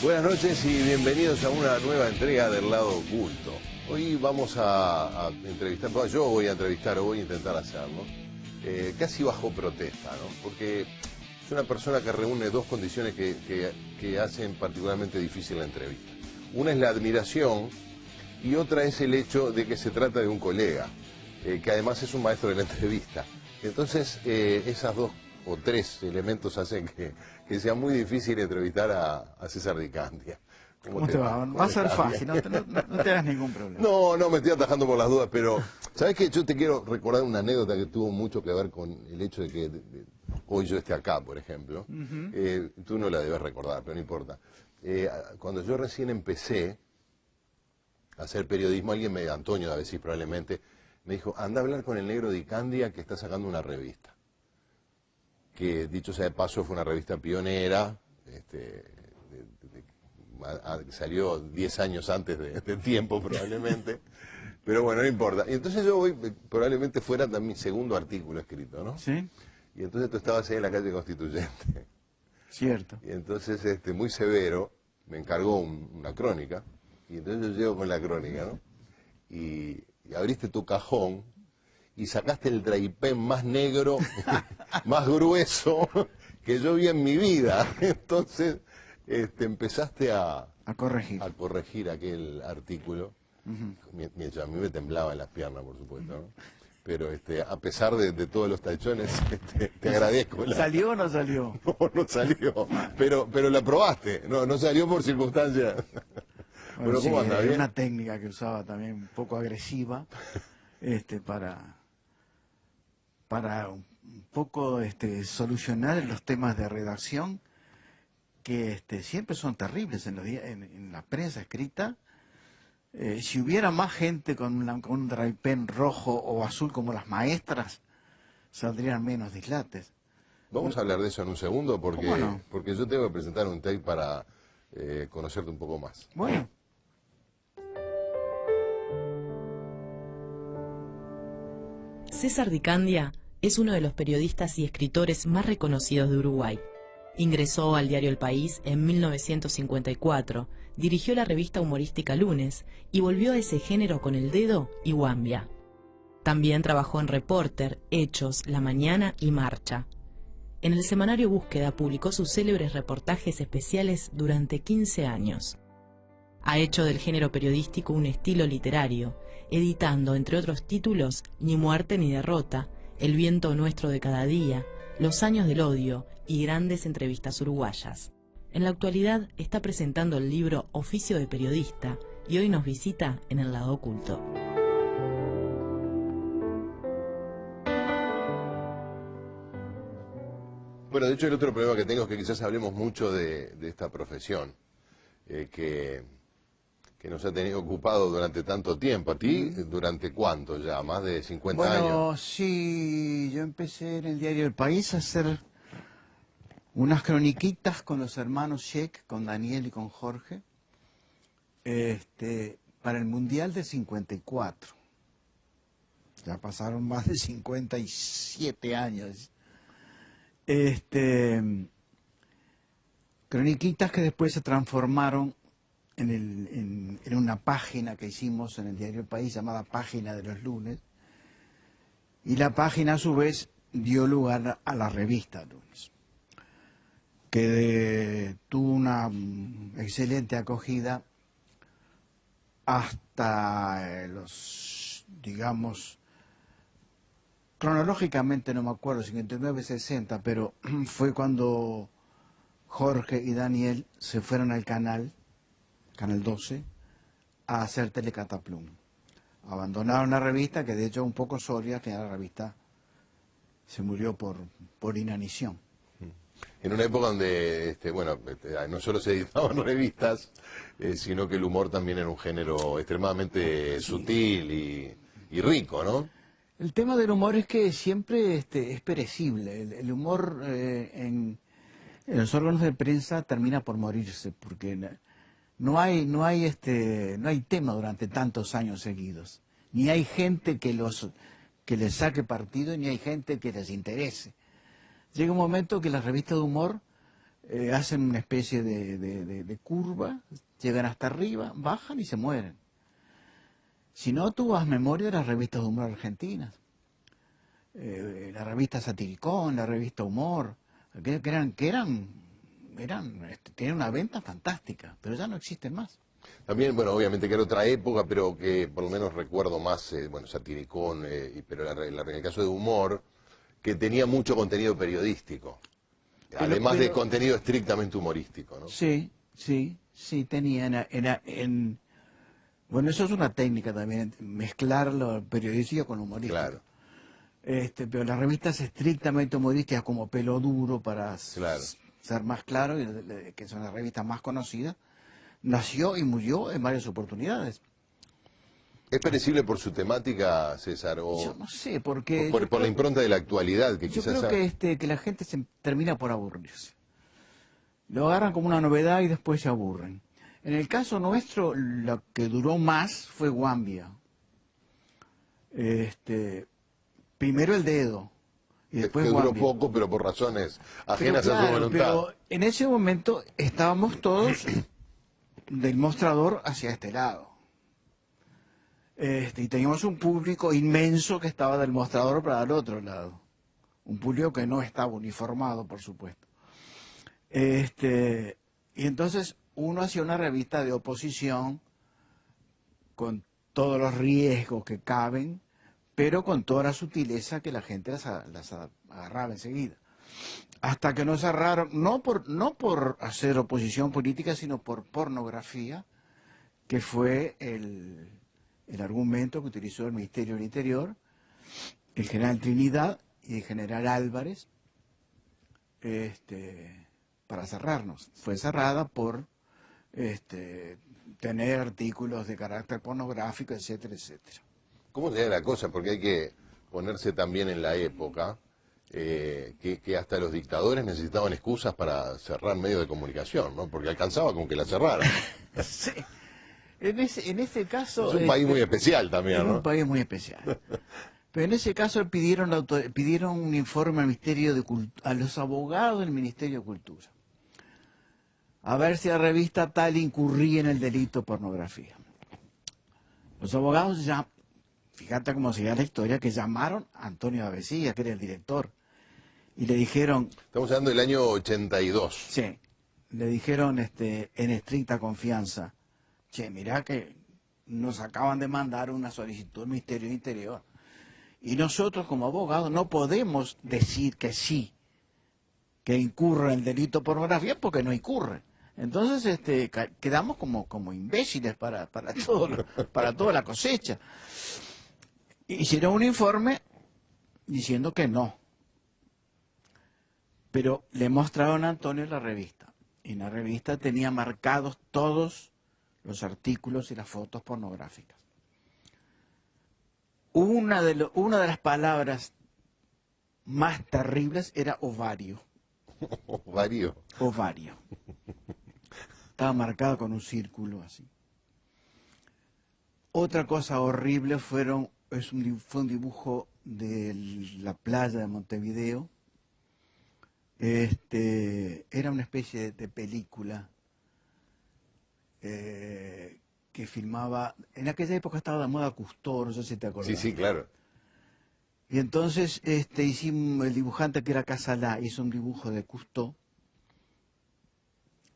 Buenas noches y bienvenidos a una nueva entrega del Lado Oculto. Hoy vamos a entrevistar, bueno, yo voy a entrevistar o voy a intentar hacerlo, casi bajo protesta, ¿no? Porque es una persona que reúne dos condiciones que hacen particularmente difícil la entrevista. Una es la admiración y otra es el hecho de que se trata de un colega, que además es un maestro de la entrevista. Entonces, esas dos o tres elementos hacen que sea muy difícil entrevistar a César Di Candia. ¿Cómo te va? Va a ser fácil, no te hagas ningún problema. No, me estoy atajando por las dudas, pero ¿sabes qué? Yo te quiero recordar una anécdota que tuvo mucho que ver con el hecho de que hoy yo esté acá, por ejemplo. Tú no la debes recordar, pero no importa. Cuando yo recién empecé a hacer periodismo, Antonio de Avesis probablemente, me dijo, anda a hablar con el negro Di Candia que está sacando una revista. Que dicho sea de paso fue una revista pionera, salió 10 años antes de tiempo probablemente, pero bueno, no importa. Y entonces yo voy, probablemente fuera también mi segundo artículo escrito, ¿no? Sí. Y entonces tú estabas ahí en la calle Constituyente. Cierto. Y entonces, muy severo, me encargó una crónica, y entonces yo llego con la crónica, ¿no? Y abriste tu cajón, y sacaste el Draipen más negro, más grueso que yo vi en mi vida. Entonces empezaste a corregir aquel artículo. Mientras a mí me temblaban las piernas, por supuesto, ¿no? Pero a pesar de todos los tachones, te agradezco. ¿Salió o no salió? No salió, pero la probaste, no salió por circunstancias. Bueno, sí, ¿cómo anda? era una técnica que usaba también un poco agresiva, para un poco solucionar los temas de redacción que siempre son terribles en la prensa escrita. Si hubiera más gente con un Draipen rojo o azul como las maestras, saldrían menos dislates. Vamos a hablar de eso en un segundo porque, ¿Cómo no? porque yo tengo que presentar un tape para conocerte un poco más. Bueno. César Di Candia es uno de los periodistas y escritores más reconocidos de Uruguay. Ingresó al diario El País en 1954, dirigió la revista humorística Lunes y volvió a ese género con El Dedo y Guambia. También trabajó en Reporter, Hechos, La Mañana y Marcha. En el semanario Búsqueda publicó sus célebres reportajes especiales durante 15 años. Ha hecho del género periodístico un estilo literario, editando, entre otros títulos, Ni muerte ni derrota, El viento nuestro de cada día, Los años del odio y grandes entrevistas uruguayas. En la actualidad está presentando el libro Oficio de periodista y hoy nos visita en el Lado Oculto. Bueno, de hecho el otro problema que tengo es que quizás hablemos mucho de esta profesión, que nos ha tenido ocupado durante tanto tiempo. ¿A ti durante cuánto ya? ¿Más de 50 años? Bueno, sí, yo empecé en el diario El País a hacer unas croniquitas con los hermanos Sheck, con Daniel y con Jorge, para el Mundial de 54. Ya pasaron más de 57 años. Croniquitas que después se transformaron en una página que hicimos en el diario El País llamada Página de los Lunes, y la página a su vez dio lugar a la revista Lunes, que tuvo una excelente acogida hasta digamos, cronológicamente no me acuerdo, 59, 60, pero fue cuando Jorge y Daniel se fueron al Canal 12, a hacer Telecataplum. Abandonaron la revista, que de hecho un poco sólida, que la revista se murió por inanición. En una época donde, no solo se editaban revistas, sino que el humor también era un género extremadamente sutil y rico, ¿no? El tema del humor es que siempre es perecible. El humor en los órganos de prensa termina por morirse, porque no hay tema durante tantos años seguidos. Ni hay gente que les saque partido, ni hay gente que les interese. Llega un momento que las revistas de humor hacen una especie de curva, llegan hasta arriba, bajan y se mueren. Si no, tú haz memoria de las revistas de humor argentinas, la revista Satiricón, la revista Humor, que tenían una venta fantástica, pero ya no existen más. También, bueno, obviamente que era otra época, pero que por lo menos recuerdo más, bueno, Satiricón, pero en el caso de Humor, que tenía mucho contenido periodístico, además de contenido estrictamente humorístico, ¿no? Sí, tenía, bueno, eso es una técnica también, mezclar lo periodístico con humorístico. Claro. Pero las revistas estrictamente humorísticas como Pelo Duro, para ser más claro, que son las revistas más conocidas, nació y murió en varias oportunidades. ¿Es perecible por su temática, César? O yo no sé, porque... por la impronta de la actualidad, que yo quizás... creo que la gente se termina por aburrirse. Lo agarran como una novedad y después se aburren. En el caso nuestro, lo que duró más fue Guambia. Primero El Dedo, y después que duró Guambia. poco, pero por razones ajenas a su voluntad. Pero en ese momento estábamos todos del mostrador hacia este lado. Y teníamos un público inmenso que estaba del mostrador para el otro lado. Un público que no estaba uniformado, por supuesto. Y entonces uno hacía una revista de oposición con todos los riesgos que caben, pero con toda la sutileza que la gente las agarraba enseguida. Hasta que nos cerraron, no por hacer oposición política, sino por pornografía, que fue el argumento que utilizó el Ministerio del Interior, el general Trinidad y el general Álvarez, para cerrarnos. Fue cerrada por tener artículos de carácter pornográfico, etcétera, etcétera. ¿Cómo se da la cosa? Porque hay que ponerse también en la época que hasta los dictadores necesitaban excusas para cerrar medios de comunicación, ¿no? Porque alcanzaba con que la cerraran. Sí. En ese caso... Es un país muy especial también, ¿no? Es un país muy especial. Pero en ese caso pidieron un informe al Ministerio de a los abogados del Ministerio de Cultura, a ver si la revista tal incurría en el delito pornografía. Los abogados ya, fíjate cómo sigue la historia, que llamaron a Antonio Avesilla, que era el director, y le dijeron... Estamos hablando del año 82. Sí, le dijeron en estricta confianza, che, mirá que nos acaban de mandar una solicitud al Ministerio del Interior. Y nosotros como abogados no podemos decir que sí, que incurre en el delito pornografía, porque no incurre. Entonces quedamos como imbéciles para toda la cosecha. Hicieron un informe diciendo que no. Pero le mostraron a Antonio la revista. Y en la revista tenía marcados todos los artículos y las fotos pornográficas. Una de las palabras más terribles era ovario. ¿Ovario? Ovario. Estaba marcado con un círculo así. Otra cosa horrible fue un dibujo de la playa de Montevideo. Era una especie de película que filmaba, en aquella época estaba de moda Cousteau, no sé si te acordás. Sí, claro. Y entonces hicimos, el dibujante que era Casalá hizo un dibujo de Cousteau.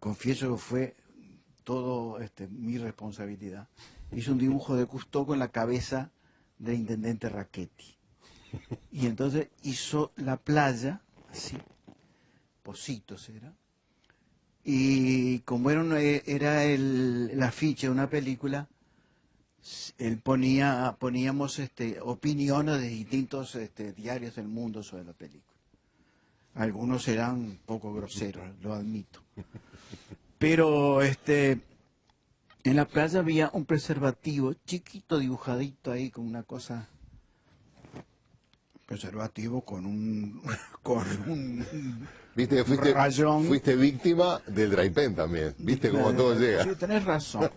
Confieso que fue todo mi responsabilidad. Hizo un dibujo de Cousteau con la cabeza del intendente Rachetti. Y entonces hizo la playa, así, Positos era. Y como era el afiche de una película, poníamos opiniones de distintos diarios del mundo sobre la película. Algunos eran un poco groseros, lo admito. Pero en la playa había un preservativo chiquito dibujadito ahí con una cosa, preservativo con un ¿Viste? rayón. Fuiste víctima del Draipen también. ¿Viste cómo todo llega? Sí, tenés razón.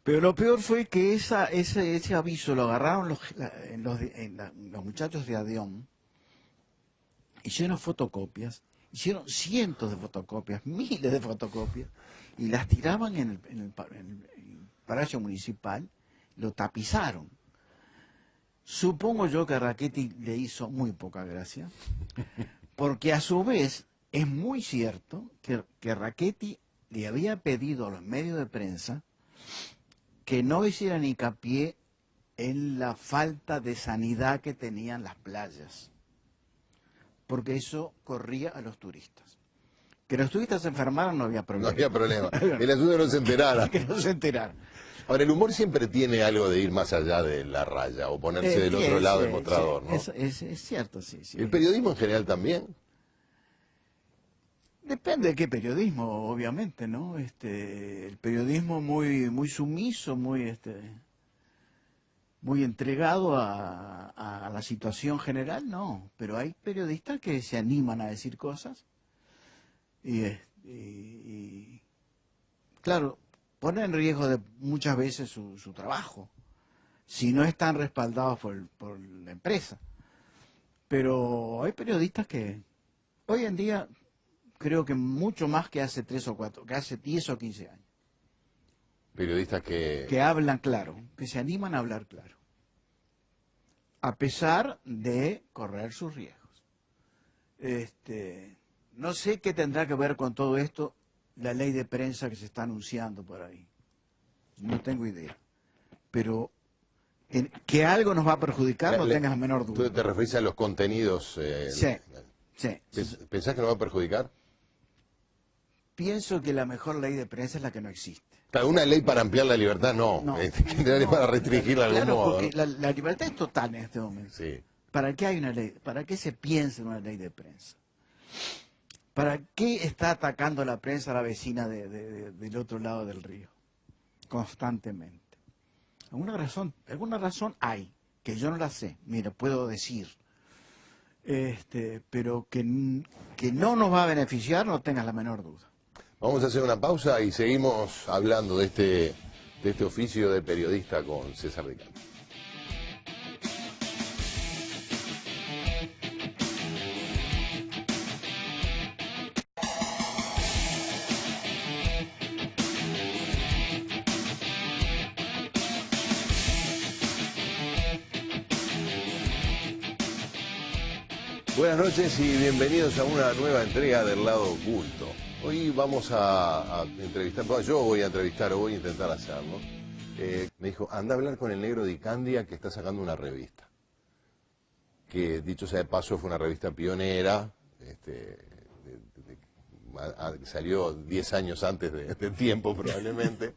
Pero lo peor fue que ese aviso lo agarraron los muchachos de Adeón, hicieron fotocopias hicieron cientos de fotocopias, miles de fotocopias, y las tiraban en el Palacio Municipal, lo tapizaron. Supongo yo que a Rachetti le hizo muy poca gracia, porque a su vez es muy cierto que Rachetti le había pedido a los medios de prensa que no hicieran hincapié en la falta de sanidad que tenían las playas, porque eso corría a los turistas. Que los turistas se enfermaran no había problema. No había problema. El asunto no se enterara. Que no se enteraran. Ahora, el humor siempre tiene algo de ir más allá de la raya o ponerse del otro lado del mostrador, ¿no? Es cierto, sí. ¿El periodismo en general también? Depende de qué periodismo, obviamente, ¿no? El periodismo muy sumiso, muy entregado a la situación general, no. Pero hay periodistas que se animan a decir cosas y claro, pone en riesgo muchas veces su trabajo, si no están respaldados por la empresa. Pero hay periodistas que hoy en día creo que mucho más que hace 3 o 4, que hace 10 o 15 años. Periodistas que hablan claro, que se animan a hablar claro, a pesar de correr sus riesgos. No sé qué tendrá que ver con todo esto la ley de prensa que se está anunciando por ahí. No tengo idea. Pero que algo nos va a perjudicar, no tengas la menor duda. ¿Tú te referís a los contenidos? Sí. ¿Pensás que nos va a perjudicar? Pienso que la mejor ley de prensa es la que no existe. Claro, una ley para ampliar la libertad no, una ley para restringirla de algún claro, modo. Porque la libertad es total en este momento. Sí. ¿Para qué hay una ley? ¿Para qué se piensa en una ley de prensa? ¿Para qué está atacando la prensa a la vecina del otro lado del río? Constantemente. Alguna razón hay, que yo no la sé, mira, puedo decir. Pero que no nos va a beneficiar, no tengas la menor duda. Vamos a hacer una pausa y seguimos hablando de este oficio de periodista con César Ricardo. Buenas noches y bienvenidos a una nueva entrega del Lado Oculto. Hoy vamos a entrevistar, yo voy a entrevistar o voy a intentar hacerlo. Me dijo, anda a hablar con el negro Di Candia que está sacando una revista. Que dicho sea de paso fue una revista pionera, salió 10 años antes de tiempo probablemente,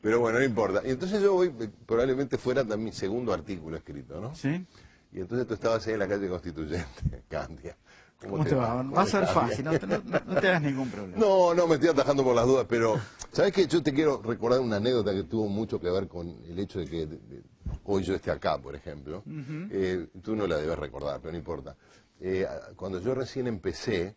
pero bueno, no importa. Y entonces yo voy, probablemente fuera también mi segundo artículo escrito, ¿no? Sí. Y entonces tú estabas ahí en la calle Constituyente, Candia. ¿Cómo te va? Va a ser fácil, no te hagas ningún problema. No, me estoy atajando por las dudas, pero ¿sabes qué? Yo te quiero recordar una anécdota que tuvo mucho que ver con el hecho de que hoy yo esté acá, por ejemplo. Tú no la debes recordar, pero no importa. Cuando yo recién empecé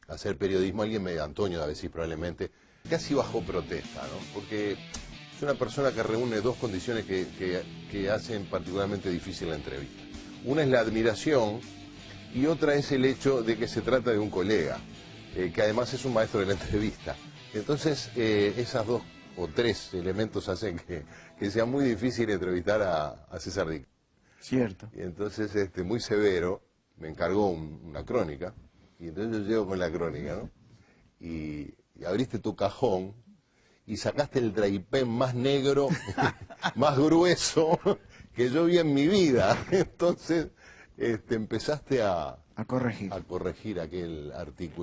a hacer periodismo, Antonio D'Avesís probablemente, casi bajo protesta, ¿no? Porque es una persona que reúne dos condiciones que hacen particularmente difícil la entrevista. Una es la admiración y otra es el hecho de que se trata de un colega, que además es un maestro de la entrevista. Entonces, esas dos o tres elementos hacen que sea muy difícil entrevistar a César Ricardo. Cierto. Y entonces, muy severo, me encargó una crónica, y entonces yo llego con la crónica, ¿no? Y abriste tu cajón y sacaste el traipén más negro, más grueso que yo vi en mi vida. Entonces, empezaste a corregir aquel artículo.